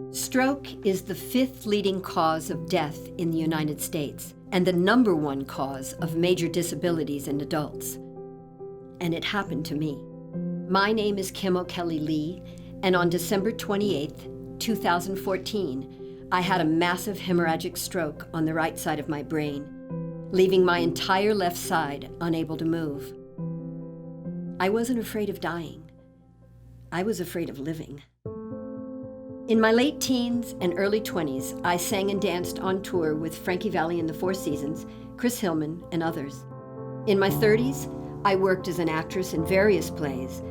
Stroke is the 5th leading cause of death in the United States and the #1 cause of major disabilities in adults. And it happened to me. My name is O'Kelley Leigh, and on December 28th, 2014, I had a massive hemorrhagic stroke on the right side of my brain, leaving my entire left side unable to move. I wasn't afraid of dying. I was afraid of living. In my late teens and early 20s, I sang and danced on tour with Frankie Valli and the Four Seasons, Chris Hillman, and others. In my 30s, I worked as an actress in various plays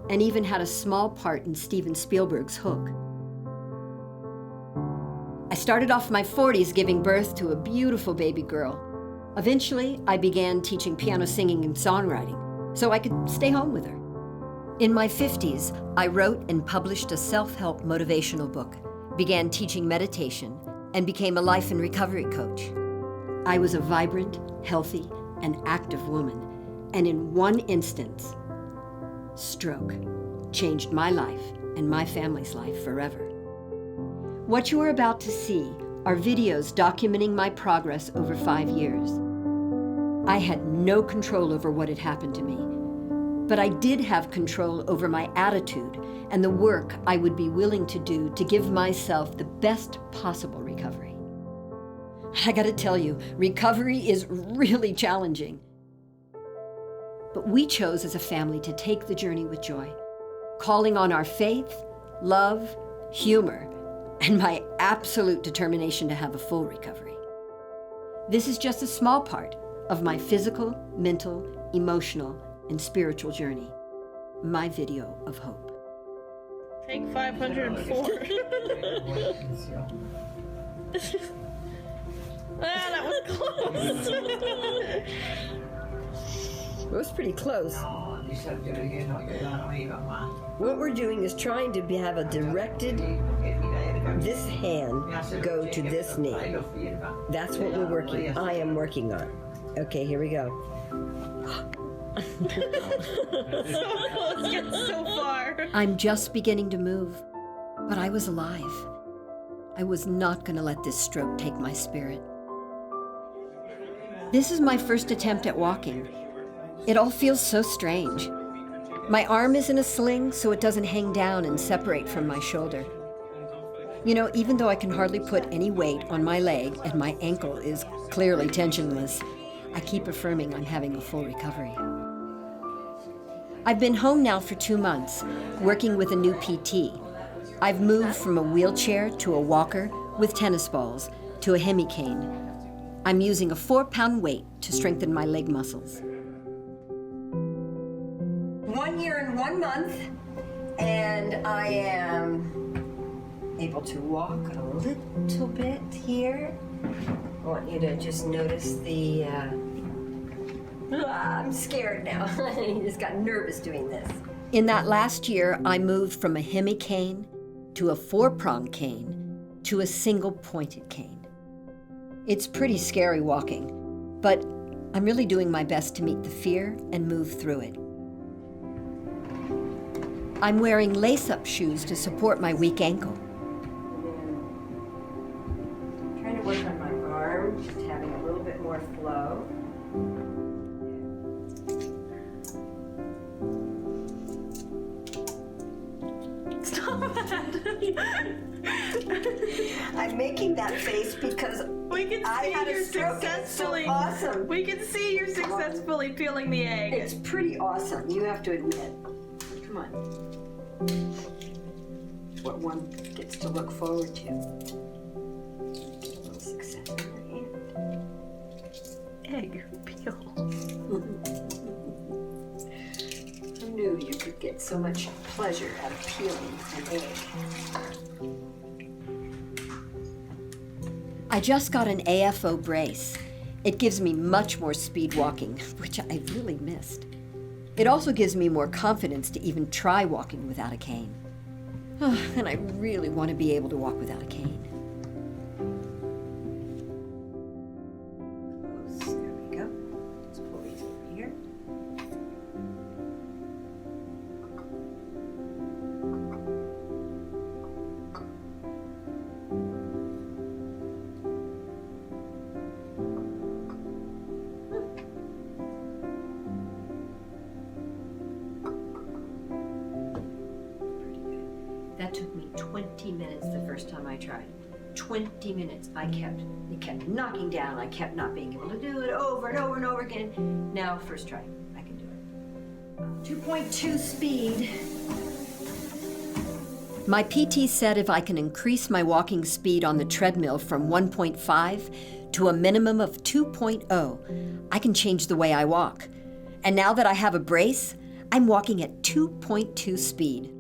and even had a small part in Steven Spielberg's Hook. I started off my 40s giving birth to a beautiful baby girl. Eventually, I began teaching piano singing and songwriting so I could stay home with her. In my 50s, I wrote and published a self-help motivational book, began teaching meditation, and became a life and recovery coach. I was a vibrant, healthy, and active woman, and in one instance, stroke changed my life and my family's life forever. What you are about to see are videos documenting my progress over 5 years. I had no control over what had happened to me, but I did have control over my attitude and the work I would be willing to do to give myself the best possible recovery. I gotta tell you, recovery is really challenging. But we chose as a family to take the journey with joy, calling on our faith, love, humor, and my absolute determination to have a full recovery. This is just a small part of my physical, mental, emotional, and spiritual journey, my video of hope. Take 504. That was close. It was pretty close. What we're doing is trying to have a directed, this hand go to this knee. That's what I am working on. Okay, here we go. So close, yet so far. I'm just beginning to move, but I was alive. I was not going to let this stroke take my spirit. This is my first attempt at walking. It all feels so strange. My arm is in a sling, so it doesn't hang down and separate from my shoulder. You know, even though I can hardly put any weight on my leg and my ankle is clearly tensionless, I keep affirming I'm having a full recovery. I've been home now for 2 months, working with a new PT. I've moved from a wheelchair to a walker with tennis balls to a hemi-cane. I'm using a 4-pound weight to strengthen my leg muscles. 1 year and 1 month, and I am able to walk a little bit here. I want you to just notice the I'm scared now. I just got nervous doing this. In that last year, I moved from a hemi-cane to a 4-prong cane to a single pointed cane. It's pretty scary walking, but I'm really doing my best to meet the fear and move through it. I'm wearing lace-up shoes to support my weak ankle. I'm trying to work on my arm, just having a little bit more flow. I'm making that face because we can I see had a you're stroke. successfully. It's so awesome. We can see you're successfully peeling the egg. It's pretty awesome, you have to admit. Come on. What one gets to look forward to. A little success in the hand. Egg peel. Who knew you could get so much pleasure out of peeling an egg? I just got an AFO brace. It gives me much more speed walking, which I really missed. It also gives me more confidence to even try walking without a cane. And I really want to be able to walk without a cane. Close. There we go. Let's pull these over here. 20 minutes the first time I tried. 20 minutes. It kept knocking down. I kept not being able to do it over and over and over again. Now, first try, I can do it. 2.2 speed. My PT said if I can increase my walking speed on the treadmill from 1.5 to a minimum of 2.0, I can change the way I walk. And now that I have a brace, I'm walking at 2.2 speed.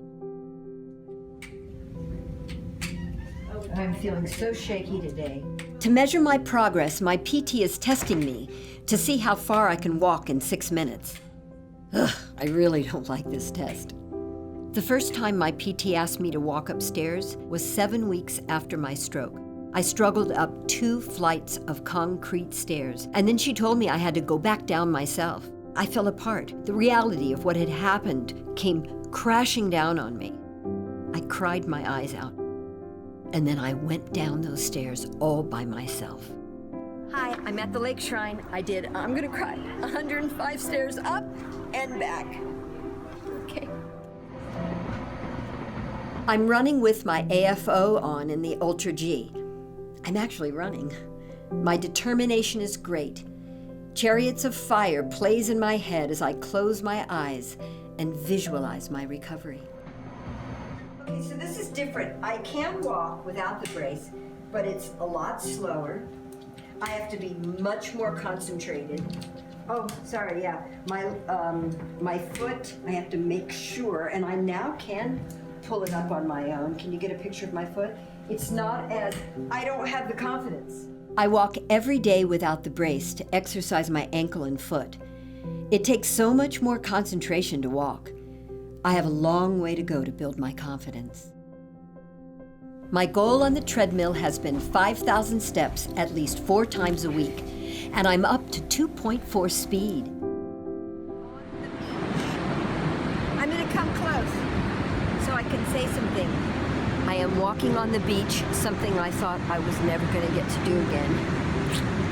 I'm feeling so shaky today. To measure my progress, my PT is testing me to see how far I can walk in 6 minutes. Ugh, I really don't like this test. The first time my PT asked me to walk upstairs was 7 weeks after my stroke. I struggled up 2 flights of concrete stairs, and then she told me I had to go back down myself. I fell apart. The reality of what had happened came crashing down on me. I cried my eyes out. And then I went down those stairs all by myself. Hi, I'm at the lake shrine. I'm gonna cry, 105 stairs up and back. Okay. I'm running with my AFO on in the Ultra G. I'm actually running. My determination is great. Chariots of Fire plays in my head as I close my eyes and visualize my recovery. Okay, so this is different. I can walk without the brace, but it's a lot slower. I have to be much more concentrated. Oh, sorry, yeah. My foot, I have to make sure, and I now can pull it up on my own. Can you get a picture of my foot? It's not as, I don't have the confidence. I walk every day without the brace to exercise my ankle and foot. It takes so much more concentration to walk. I have a long way to go to build my confidence. My goal on the treadmill has been 5,000 steps at least 4 times a week, and I'm up to 2.4 speed. I'm gonna come close so I can say something. I am walking on the beach, something I thought I was never gonna get to do again.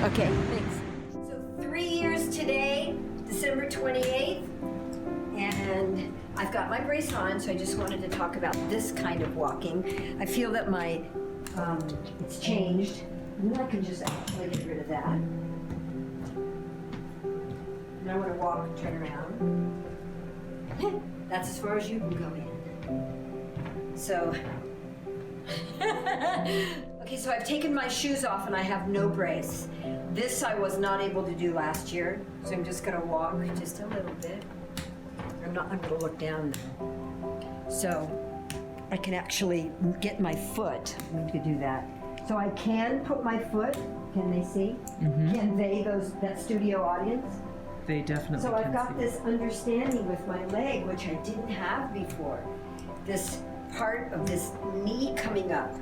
Okay, thanks. So 3 years today, December 28th, and I've got my brace on, so I just wanted to talk about this kind of walking. I feel that it's changed. And then I can just actually get rid of that. And I want to walk, turn around. That's as far as you can go in. So, okay, so I've taken my shoes off and I have no brace. This I was not able to do last year, so I'm just gonna walk just a little bit. I'm gonna look down now. So I can actually get my foot. I need to do that. So I can put my foot, can they see? Mm-hmm. Can they, that studio audience? They definitely So I've can got see. this understanding with my leg, which I didn't have before. This part of this knee coming up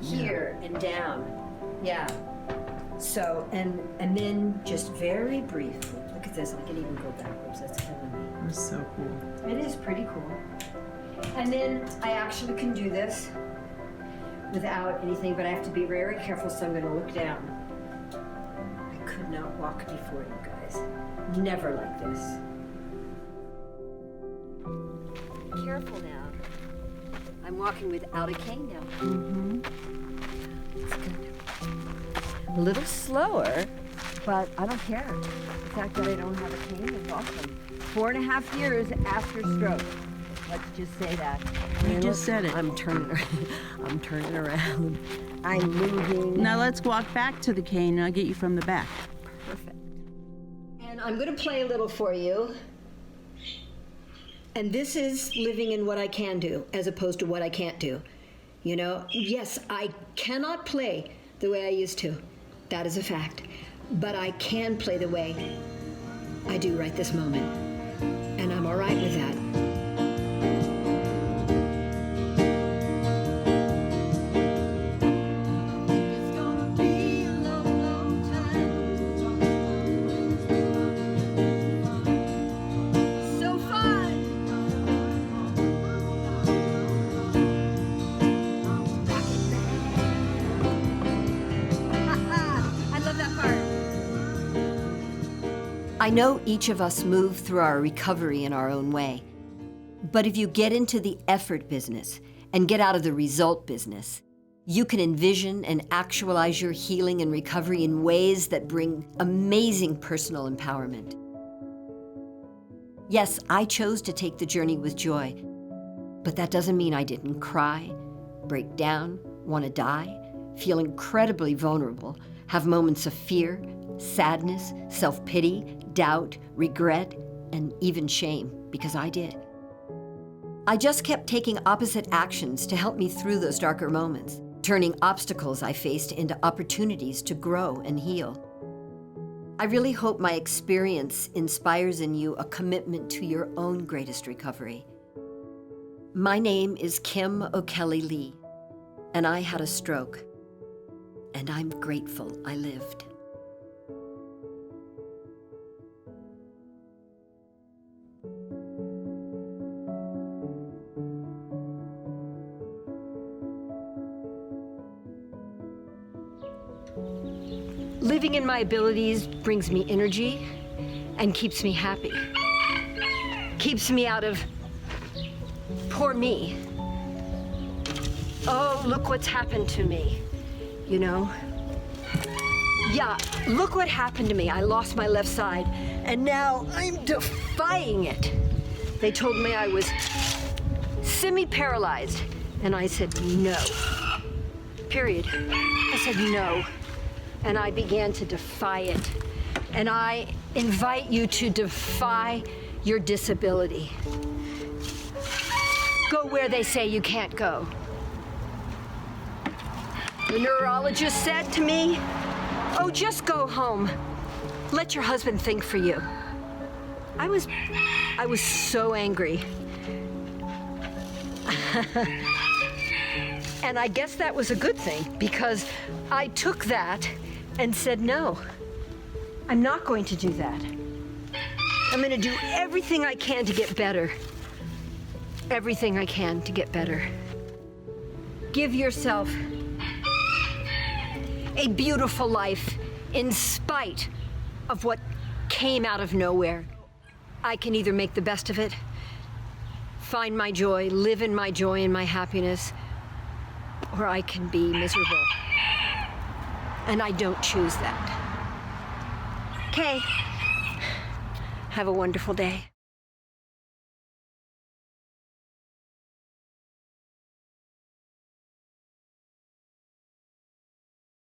here and down. Yeah. So, and then just very briefly, look at this, I can even go backwards, that's killing me. That's so cool. It is pretty cool. And then I actually can do this without anything, but I have to be very careful, so I'm gonna look down. I could not walk before, you guys. Never like this. Careful now. I'm walking without a cane now. Mm-hmm. It's good. A little slower, but I don't care. The fact that I don't have a cane is awesome. 4.5 years after stroke. Let's just say that. You just said it. I'm turning around. I'm moving. Now let's walk back to the cane and I'll get you from the back. Perfect. And I'm going to play a little for you. And this is living in what I can do as opposed to what I can't do. You know, yes, I cannot play the way I used to. That is a fact. But I can play the way I do right this moment. And I'm all right with that. I know each of us move through our recovery in our own way. But if you get into the effort business and get out of the result business. You can envision and actualize your healing and recovery in ways that bring amazing personal empowerment. Yes, I chose to take the journey with joy, but that doesn't mean I didn't cry, break down, want to die, feel incredibly vulnerable, have moments of fear, sadness, self-pity, doubt, regret, and even shame, because I did. I just kept taking opposite actions to help me through those darker moments, turning obstacles I faced into opportunities to grow and heal. I really hope my experience inspires in you a commitment to your own greatest recovery. My name is Kim O'Kelley Leigh, and I had a stroke, and I'm grateful I lived. Living in my abilities brings me energy and keeps me happy. Keeps me out of poor me. Oh, look what's happened to me, you know? Yeah, look what happened to me. I lost my left side, and now I'm defying it. They told me I was semi-paralyzed, and I said no. Period. I said no. And I began to defy it. And I invite you to defy your disability. Go where they say you can't go. The neurologist said to me, oh, just go home. Let your husband think for you. I was so angry. And I guess that was a good thing, because I took that and said, no, I'm not going to do that. I'm going to do everything I can to get better. Everything I can to get better. Give yourself a beautiful life in spite of what came out of nowhere. I can either make the best of it, find my joy, live in my joy and my happiness, or I can be miserable. And I don't choose that. Okay. Have a wonderful day.